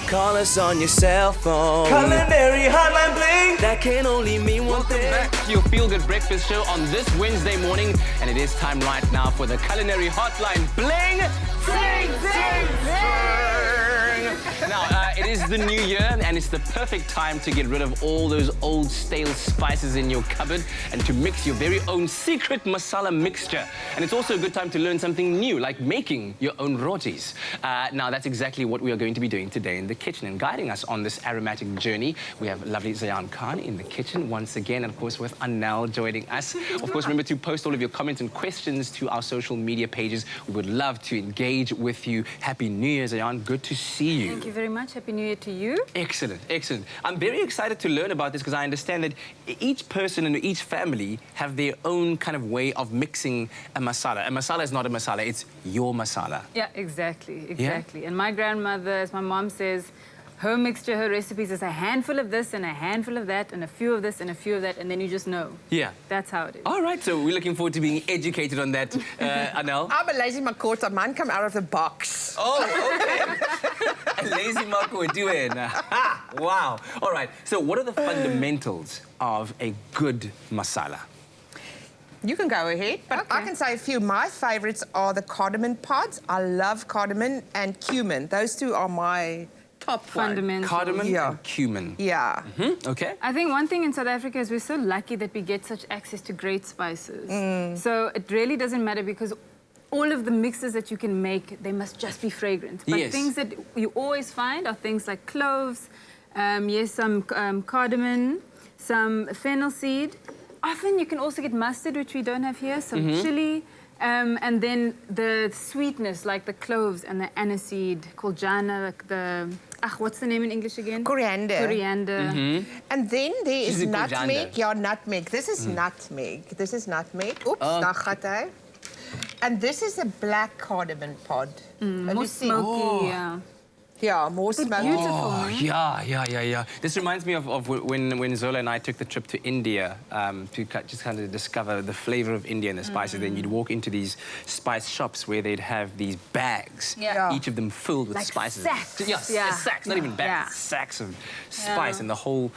Call us on your cell phone. Culinary Hotline Bling. That can only mean one thing. Welcome back to your Feel Good Breakfast Show on this Wednesday morning. And it is time right now for the Culinary Hotline Bling. Sing, sing, sing! Now, it is the new year and it's the perfect time to get rid of all those old stale spices in your cupboard and to mix your very own secret masala mixture. And it's also a good time to learn something new, like making your own rotis. Now, that's exactly what we are going to be doing today in the kitchen. And guiding us on this aromatic journey, we have lovely Zayaan Khan in the kitchen once again, and of course with Anél joining us. Of course, remember to post all of your comments and questions to our social media pages. We would love to engage with you. Happy New Year, Zayaan. Good to see you. Thank you very much. Happy New Year to you. Excellent, excellent. I'm very excited to learn about this because I understand that each person and each family have their own kind of way of mixing a masala. A masala is not a masala, it's your masala. Yeah, exactly. And my grandmother, as my mom says, her mixture, her recipes is a handful of this and a handful of that and a few of this and a few of that, and then you just know. Yeah. That's how it is. All right, so we're looking forward to being educated on that, Anél. I'm a lazy makota. Mine come out of the box. Oh, okay. A lazy makoduena. Wow. All right, so what are the fundamentals of a good masala? You can go ahead, but I can say a few. My favourites are the cardamom pods. I love cardamom and cumin. Those two are my top fundamentals. Cardamom and cumin. Yeah. Okay. I think one thing in South Africa is we're so lucky that we get such access to great spices. So it really doesn't matter because all of the mixes that you can make, they must just be fragrant. But things that you always find are things like cloves, some cardamom, some fennel seed. Often you can also get mustard, which we don't have here, some chili, and then the sweetness, like the cloves and the aniseed, called jana, like the... what's the name in English again? Coriander. Coriander. And then there is nutmeg. Coriander. Yeah, nutmeg. This is nutmeg. This is nutmeg. Oops, daar gaat hy. And this is a black cardamom pod. More smoky, yeah. Yeah, more smoky. Beautiful, Oh, yeah. This reminds me of when Zola and I took the trip to India to just kind of discover the flavor of India and the spices. Then you'd walk into these spice shops where they'd have these bags, each of them filled with like spices. Sacks. Sacks, not even bags, sacks of spice, and the whole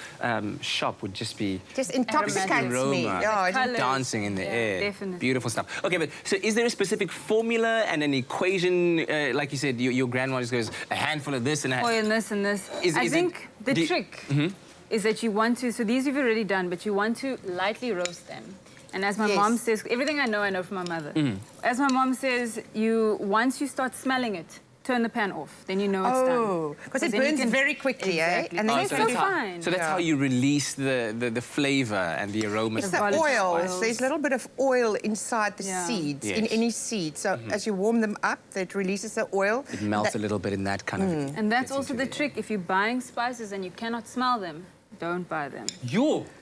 shop would just be just intoxicates me. Yeah, dancing in the air. Definitely. Beautiful stuff. Okay, but so is there a specific formula and an equation? Like you said, your grandma just goes a handful of this and oil and this and this. I think the trick is that you want to, so these you've already done, but you want to lightly roast them. And as my mom says, everything I know from my mother. As my mom says, once you start smelling it, turn the pan off, then you know it's done. Oh, because it burns very quickly, exactly. And then it's so fine. So that's how you release the flavour and the aroma. It's the oil. There's a little bit of oil inside the seeds, in any seed. So as you warm them up, it releases the oil. It melts a little bit in that kind of... And that's also the trick. If you're buying spices and you cannot smell them, don't buy them.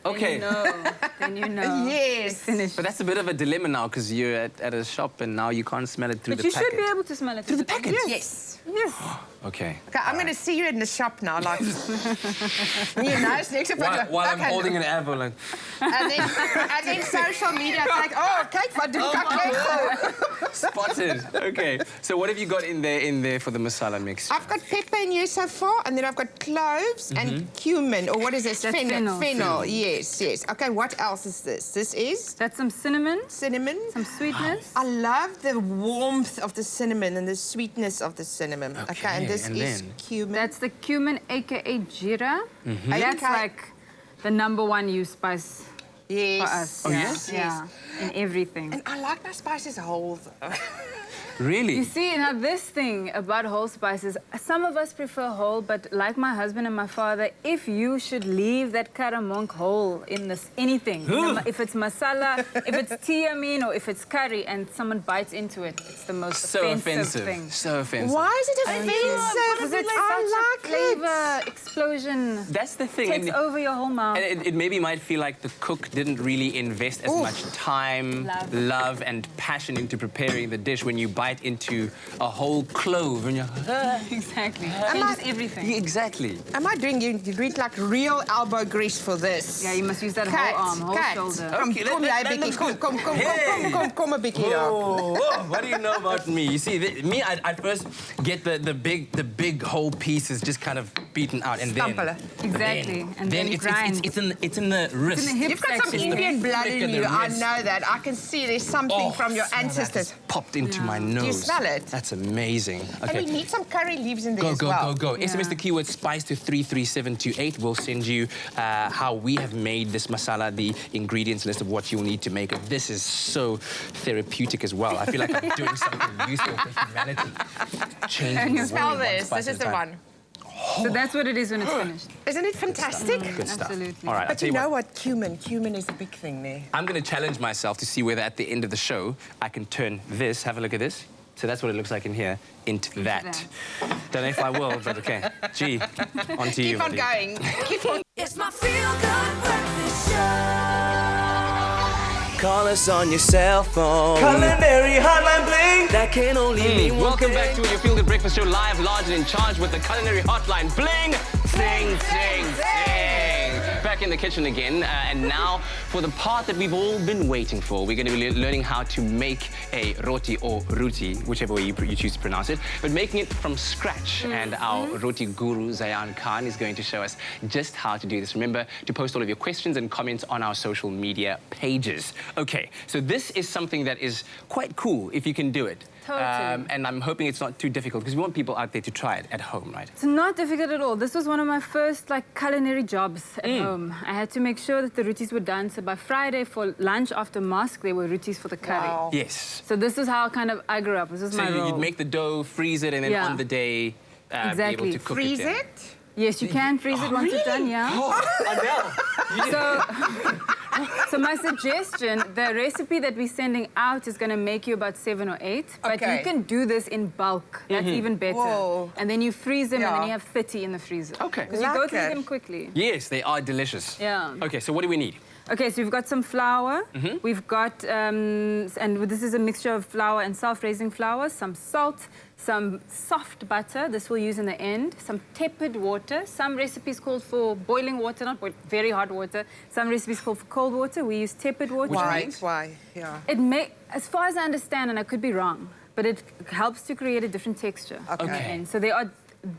Okay. Then you know. Yes. Finished. But that's a bit of a dilemma now because you're at a shop and now you can't smell it through the packet. But you should be able to smell it through the packet. Yes. Okay. Okay, I'm going to see you in the shop now, like... While I'm holding an apple, like... And then social media, it's like, oh, kyk, wat doen kakego. Spotted. Okay. So what have you got in there for the masala mix? I've got pepper in here so far, and then I've got cloves and cumin, or what is this? Fennel. Fennel. Yes. Okay, what else is this? That's some cinnamon. Cinnamon. Some sweetness. I love the warmth of the cinnamon and the sweetness of the cinnamon. Okay, and this is cumin. That's the cumin, a.k.a. jeera. That's like the #1 use spice for us. Oh, yes? Yeah, in everything. And I like my spices whole, though. Really? You see, now this thing about whole spices, some of us prefer whole, but like my husband and my father, if you should leave that karamonk whole in this anything, if it's masala, if it's tiamin, or if it's curry, and someone bites into it, it's the most offensive thing. So offensive. Why is it offensive? Because it's I such like a flavor explosion. That's the thing. Takes over your whole mouth. And it maybe might feel like the cook didn't really invest as much time, love, and passion into preparing the dish when you bite bite into a whole clove and you're Exactly. Changes everything. Exactly. Am I doing you need like real elbow grease for this? Yeah, you must use that whole arm, whole shoulder. Kom, Okay, kom that jy bietjie. looks good. Kom 'n bietjie daar. Oh, what do you know about me? You see, I first get the big whole pieces just kind of beaten out, and then Exactly, and then grind. it's in the wrist. It's in the hip You've got some section. Indian blood flick in of the you. I wrist. know that. I can see there's something from your smell that. ancestors. It's popped into my nose. Do you smell it? That's amazing. And Okay. we need some curry leaves in there as well. Go. Yeah. SMS the keyword SPICE to 33728. We'll send you how we have made this masala, the ingredients list of what you'll need to make it. This is so therapeutic as well. I feel like I'm doing something useful for humanity. Changing the Smell world one this. spice This is at a the time. one. So that's what it is when it's finished. Isn't it fantastic? Good stuff. Absolutely. All right, I'll But tell you you know what. what? Cumin is a big thing there. I'm going to challenge myself to see whether at the end of the show I can turn this, have a look at this. So that's what it looks like in here, into that. Don't know if I will, but okay. Gee, on to you. Keep on buddy. going. Keep on. It's my feel-good breakfast show. Call us on your cell phone. Culinary Hotline Bling. That can only mean one Welcome thing. back to your Feel Good Breakfast Show, live, large and in charge with the Culinary Hotline. Bling, sing, sing, sing. Back in the kitchen again, and now for the part that we've all been waiting for. We're going to be learning how to make a roti or roti, whichever way you choose to pronounce it, but making it from scratch. And our roti guru, Zayaan Khan, is going to show us just how to do this. Remember to post all of your questions and comments on our social media pages. Okay, so this is something that is quite cool if you can do it. Totally. And I'm hoping it's not too difficult because we want people out there to try it at home, right? It's not difficult at all. This was one of my first culinary jobs at home. I had to make sure that the rotis were done. So by Friday for lunch after mosque, there were rotis for the curry. Wow. Yes. So this is how kind of I grew up. This is So my role. you'd make the dough, freeze it, and then Yeah. on the day be able Exactly. to cook Freeze it. then. it. Yes, you can freeze it once it's done, yeah. So my suggestion, the recipe that we're sending out is going to make you about 7 or 8. But Okay. you can do this in bulk. That's even better. Whoa. And then you freeze them and then Yeah. you have 30 in the freezer. Okay. Because you go through Lekker. them quickly. Yes, they are delicious. Yeah. Okay, so what do we need? Okay, so we've got some flour. We've got, and this is a mixture of flour and self-raising flour, some salt, some soft butter, this we'll use in the end, some tepid water. Some recipes call for boiling water, not very hot water. Some recipes call for cold water. We use tepid water. Why? Yeah. As far as I understand, and I could be wrong, but it helps to create a different texture. Okay. And so there are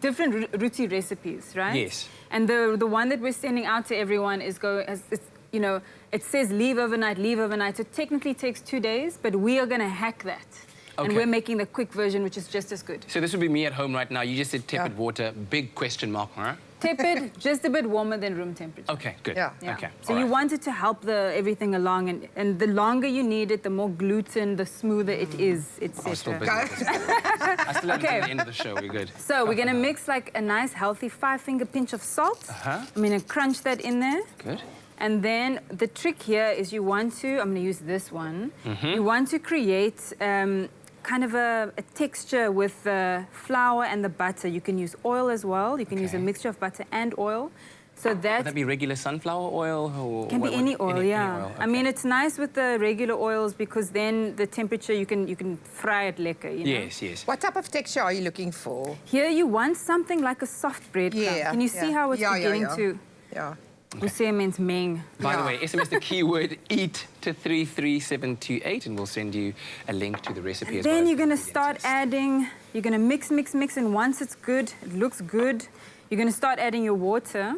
different roti recipes, right? Yes. And the one that we're sending out to everyone is it says leave overnight. So it technically takes 2 days, but we are going to hack that. And Okay. we're making the quick version, which is just as good. So this would be me at home right now. You just said tepid water, big question mark, huh? Tepid, just a bit warmer than room temperature. Okay, good. Yeah. Yeah. Okay. So all you right. want it to help everything along, and the longer you need it, the more gluten, the smoother it is, I'm still etc. busy with this. I still haven't Okay. seen the end of the show. We're good. So we're gonna mix like a nice healthy 5-finger pinch of salt. I'm gonna crunch that in there. Good. And then the trick here is I'm gonna use this one. You want to create kind of a texture with the flour and the butter. You can use oil as well. You can use a Okay. mixture of butter and oil. So Would that that be regular sunflower oil? Or can be any oil, yeah. Any oil. I mean, it's nice with the regular oils because then the temperature, you can fry it lekker, you know? Yes. What type of texture are you looking for? Here you want something like a soft bread crumb. Yeah. Can you see how it's beginning to... Yeah. We say means meng. By the Yeah. way, SMS the keyword EAT to 33728 and we'll send you a link to the recipe as well. Then as you're the going to ingredients start list. adding, you're going to mix, and once it's good, it looks good, you're going to start adding your water.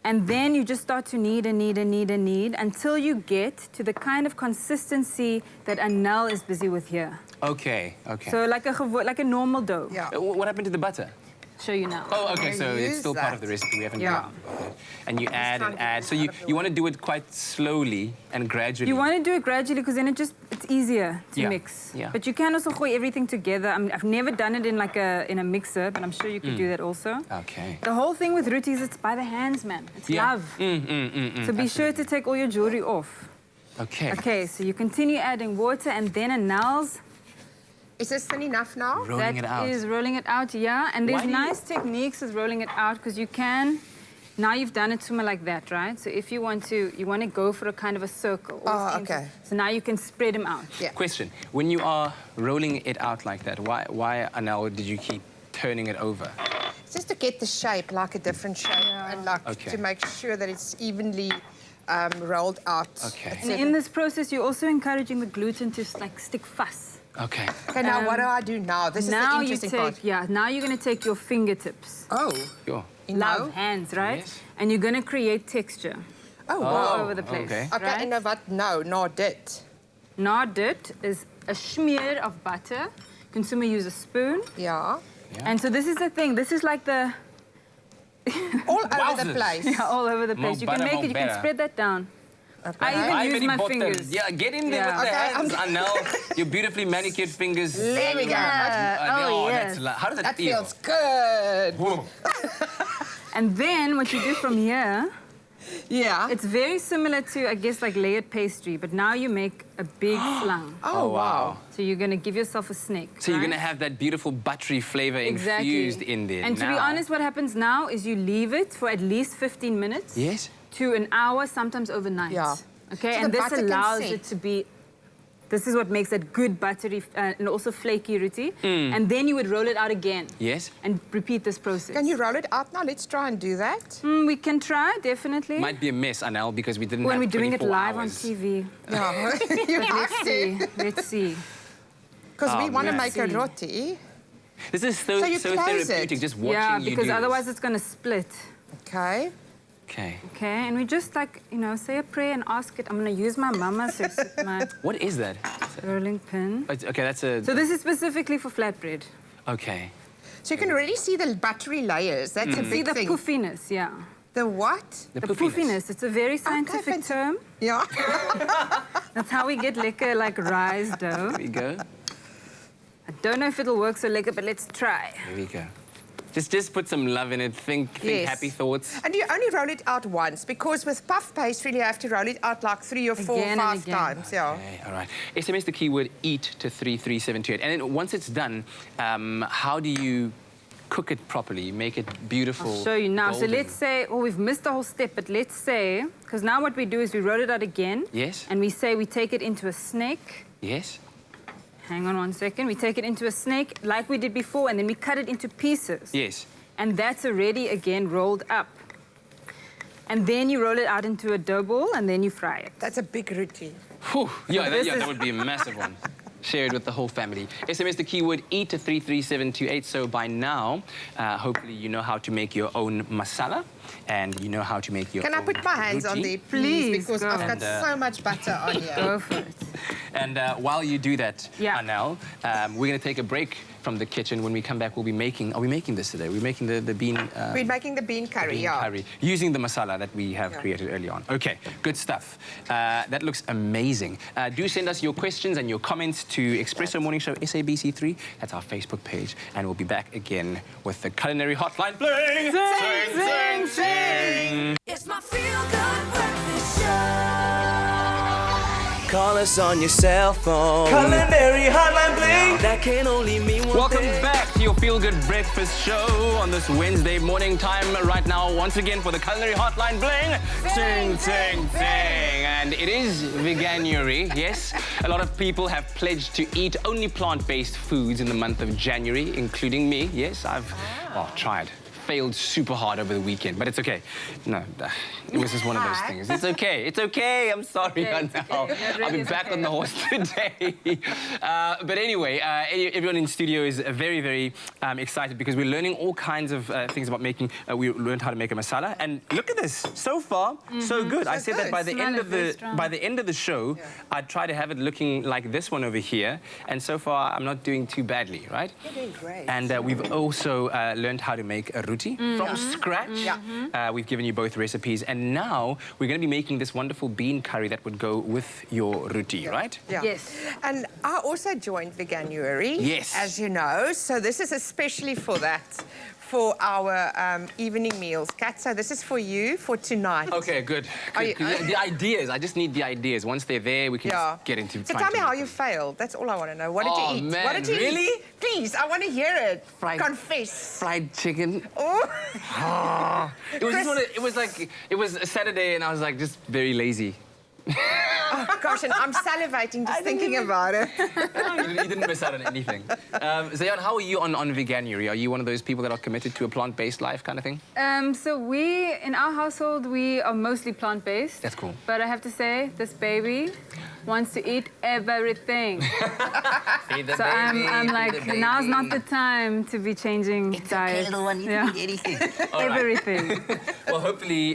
And then you just start to knead until you get to the kind of consistency that Anél is busy with here. Okay. So like a normal dough. Yeah. What happened to the butter? Show you now. Oh, okay, I so it's use still part of that. the recipe. We haven't Yeah. done it. And you add and add. So you want to do it quite slowly and gradually. You want to do it gradually because then it's easier to Yeah, mix. yeah. But you can also gooi everything together. I've never done it in in a mixer, but I'm sure you could do that also. Okay. The whole thing with rotis, it's by the hands, man. It's Yeah. love. So be sure to take all your jewelry off. Okay. Okay, so you continue adding water and then Anéls. Is this thin enough now? Rolling it out. That is rolling it out, yeah. And there's Why do you- nice techniques with rolling it out because you can Now you've done it somewhere like that, right? So if you want to go for a kind of a circle. Oh, okay. So now you can spread them out. Yeah. Question, when you are rolling it out like that, why Anél, did you keep turning it over? Just to get the shape, like a different shape, and like to make sure that it's evenly rolled out. Okay. And in this process, you're also encouraging the gluten to like stick fast. Okay. Okay, now what do I do now? This is the interesting part. Yeah, now you're going to take your fingertips. Oh. Sure. Love hands, right? Yes. And you're going to create texture. Oh, wow. All over the place. Okay. Okay, right? and now what? No, not it. Na dit is a smear of butter. Consumer use a spoon. Yeah. And so this is the thing. This is like the... All over the place. Yeah, all over the place. You can make it, you can spread that down. Okay. I even use my fingers. Yeah, get in there with the hands, Anél. Your beautifully manicured fingers. There we go. Oh, yes. How does That feel? feels good. And then what you do from here, Yeah. it's very similar to, I guess, like layered pastry, but now you make a big flan. Oh, wow. So you're going to give yourself a snake. So you're going to have that beautiful buttery flavor infused in there. And to be honest, what happens now is you leave it for at least 15 minutes. Yes. To an hour, sometimes overnight. Yeah. Okay, So and the this butter can allows set. it to be... This is what makes it good buttery and also flaky roti. And then you would roll it out again. Yes. And repeat this process. Can you roll it out now? Let's try and do that. We can try, definitely. Might be a mess, Anél, because we didn't when have we're doing it 24 live hours. on TV. Yeah. You have to. Let's see. Because we want to man. make a roti. This is so you close therapeutic, it. just watching Yeah, you because do otherwise this. it's going to split. Okay. Okay. Okay, and we just like, say a prayer and ask it. I'm going to use my mama, so it's my What is that? rolling pin. Okay, that's a... So this is specifically for flatbread. Okay. So you can really see the buttery layers. That's a See big the thing. poofiness, yeah. The what? The The poofiness. poofiness. It's a very scientific term. Yeah. That's how we get lekker, like rice dough. There we go. I don't know if it'll work so lekker, but let's try. There we go. Just put some love in it. Think Yes. happy thoughts. And you only roll it out once, because with puff pastry, you have to roll it out like 3 or 4 Again or and 5 again. times. Yeah. Okay, all right. SMS the keyword EAT to 33728. And then once it's done, how do you cook it properly, make it beautiful? I'll show you now. golden? So let's say, we've missed the whole step, but let's say, because now what we do is we roll it out again. Yes. And we say we take it into a snake. Yes. Hang on one second. We take it into a snake like we did before, and then we cut it into pieces. Yes. And that's already, again, rolled up. And then you roll it out into a dough ball, and then you fry it. That's a big roti. Whew. Yeah, This that is- would be a massive one. Share it with the whole family. SMS the keyword EAT to 33728. So by now, hopefully you know how to make your own masala, and you know how to make your Can own I put my hands on roti. there, please? Please, Because go. I've got And, so much butter on here. Go for it. And while you do that, Yeah. Anél, we're going to take a break from the kitchen. When we come back, we'll be making... Are we making this today? We're making the bean... We're making the bean curry, bean yeah. curry, using the masala that we have created early on. Okay, good stuff. That looks amazing. Do send us your questions and your comments to Espresso Morning Show SABC3. That's our Facebook page. And we'll be back again with the Culinary Hotline. Bling! Sing, sing. It's my feel-good breakfast show. Call us on your cell phone. Culinary Hotline Bling. That can only mean one Welcome thing. back to your Feel Good Breakfast Show on this Wednesday morning time. Right now, once again, for the Culinary Hotline Bling. Sing, sing, sing. And it is Veganuary, yes. A lot of people have pledged to eat only plant-based foods in the month of January, including me. Yes, I've tried. Failed super hard over the weekend, but it's okay. No, it was just one of those things. It's okay. It's okay. I'm sorry, Okay, it's Anél. okay. It really I'll be is back okay. on the horse today. But anyway, everyone in studio is very, very excited because we're learning all kinds of things about making. We learned how to make a masala, and look at this. So far, so good. I said that good. by the Smell end it, of very the strong. show, I'd try to have it looking like this one over here. And so far, I'm not doing too badly, right? You're doing great. And we've also learned how to make a roti from scratch. Yeah. We've given you both recipes, and now we're going to be making this wonderful bean curry that would go with your roti, right? Yeah. Yes. And I also joined Veganuary, Yes. as you know. So this is especially for that, for our evening meals. Kat, so this is for you for tonight. Okay, good. The ideas, I just need the ideas. Once they're there, we can just get into So tell me how you failed. That's all I want to know. What did you eat? Man, What did you really? eat? Please, I want to hear it. Confess. Fried chicken. Oh. It was just it was a Saturday and I was like just very lazy. Oh, gosh, and I'm salivating just thinking about it. You didn't miss out on anything. Zayaan, how are you on veganuary? Are you one of those people that are committed to a plant-based life kind of thing? So in our household, we are mostly plant-based. That's cool. But I have to say, this baby wants to eat everything. Feed the So baby, I'm feed like, the baby. now's not the time to be changing diets. Okay, little one, you can eat anything. Everything. Well, hopefully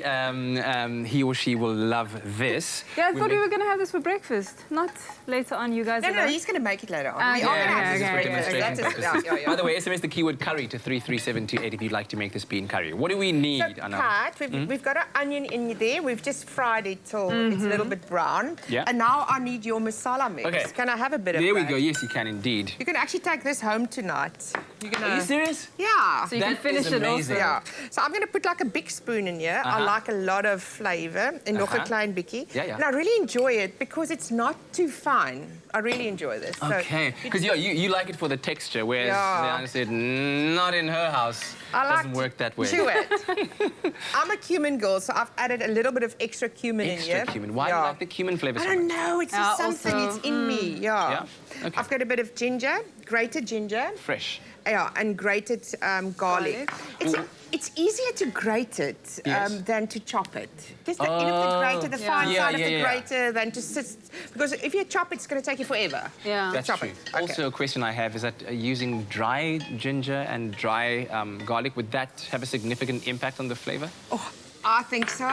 he or she will love this. Yeah, I thought we were going to have this for breakfast, not later on, you guys. No, he's going to make it later on. We are Okay, going to have this okay, for okay, breakfast. okay. By the way, SMS the keyword curry to 33728 if you'd like to make this bean curry. What do we need, So, Anna? Pat, we've got an onion in there. We've just fried it till it's a little bit brown. Yeah. And now I need your masala mix. Okay. Can I have a bit of There we that? go. Yes, you can indeed. You can actually take this home tonight. You're gonna... Are you serious? Yeah. So you can That finish is it also. amazing. Yeah. So I'm going to put like a big spoon in here. I like a lot of flavour in nog 'n klein bietjie. Yeah. And I really enjoy it because it's not too fine. I really enjoy this. Okay. Because you like it for the texture, whereas Zayaan said, not in her house. Doesn't work that way. Chew it. I'm a cumin girl, so I've added a little bit of extra cumin in here. Extra cumin. Why do you like the cumin flavour I so don't much? know. It's just something. also, It's in me. Yeah. Yeah? Okay. I've got a bit of ginger, grated ginger. Fresh. Yeah, and grated garlic. It's easier to grate it than to chop it. Just the end of the grater, the fine side of the grater, than to sit. Because if you chop it, it's going to take you forever. Yeah. That's Chop true. it. Okay. Also, a question I have is that using dry ginger and dry garlic, would that have a significant impact on the flavour? Oh, I think so.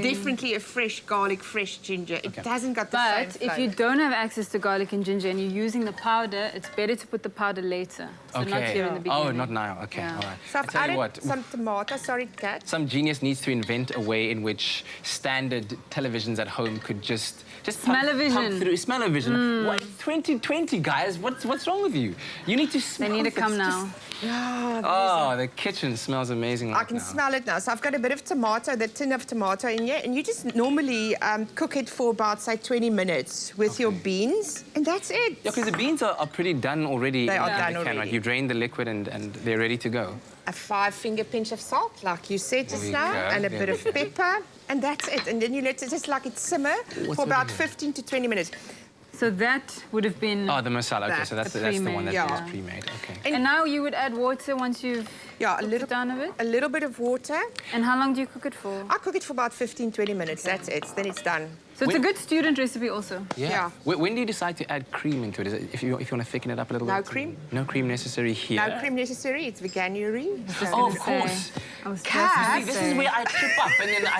Definitely a fresh garlic, fresh ginger. It hasn't got the same But if you flavour. don't have access to garlic and ginger and you're using the powder, it's better to put the powder later. So not here in the beginning. Oh, not now. Okay, Yeah. all right. So I've I tell you added what, some tomato. Sorry, Kat. some genius needs to invent a way in which standard televisions at home could just Smell-o-vision. pump through. Smell-o-vision. What? 2020, guys. What's wrong with you? You need to smell. They need to come this. now. Oh, the kitchen smells amazing right I can now. smell it now. So I've got a bit of tomato, the tin of tomato in here, and you just normally cook it for about, say, 20 minutes with your beans, and that's it. Yeah, because the beans are pretty done already. They in are the done can, right? already. You drain the liquid and they're ready to go. A 5-finger pinch of salt, like you said just we now, go. and a bit of pepper, and that's it. And then you let it just like it simmer for about 15 to 20 minutes. So that would have been... Oh, the masala. Okay, That, so that's the the one pre-made, that yeah. is pre-made. Okay. And now you would add water once you've Yeah, cooked it down a bit? a little bit of water. And how long do you cook it for? I cook it for about 15, 20 minutes. That's it. Then it's done. So it's a good student recipe also. Yeah. When do you decide to add cream into it? Is it if you want to thicken it up a little No bit? cream. No cream necessary here. No cream necessary. It's veganuary. Oh, of say. course. I was Cat. just See, this is where I trip up and then I...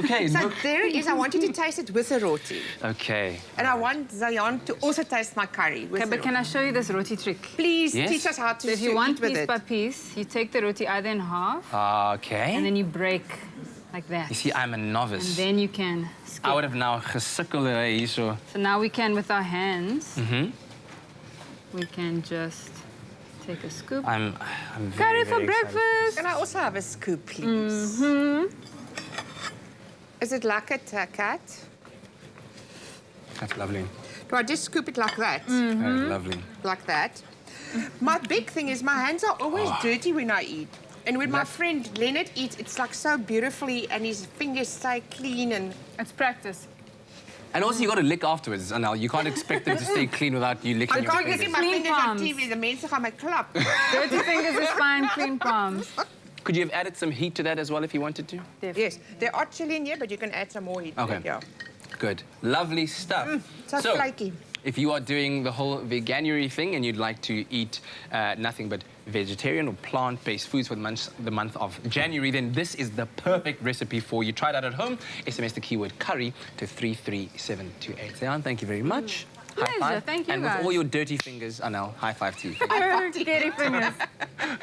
okay. So no- there it is. I want you to taste it with a roti. Okay. And I want Zayaan to also taste my curry with Okay, the but can I show you this roti trick? Please Yes? teach us how to So if you want eat with piece it. by piece, you take the roti either in half Okay. and then you break like that. You see, I'm a novice. And then you can skip. I would have now gesukkel hier so. So now we can, with our hands, we can just take a scoop. I'm very, Curry for very excited. breakfast. Can I also have a scoop, please? Is it lekker, Kat? That's lovely. Do I just scoop it like that? Very lovely. Like that? My big thing is my hands are always dirty when I eat. And when my friend Leonard eats, it's like so beautifully and his fingers stay clean and... It's practice. And also, you got to lick afterwards, Anél. You can't expect them to stay clean without you licking I your can't fingers. get my Clean fingers on palms. TV. The mensen gaan my klap. Dirty fingers is fine, clean palms. Could you have added some heat to that as well if you wanted to? Yes, there are chili in here, but you can add some more heat. to Okay. it, yeah. Good. Lovely stuff. So flaky. If you are doing the whole veganuary thing and you'd like to eat nothing but vegetarian or plant-based foods for the month of January, then this is the perfect recipe for you. Try that at home. SMS the keyword curry to 33728. Zayaan, thank you very much. High Pleasure. five. Thank you, And with guys. all your dirty fingers, Anél, high five to you. Dirty fingers.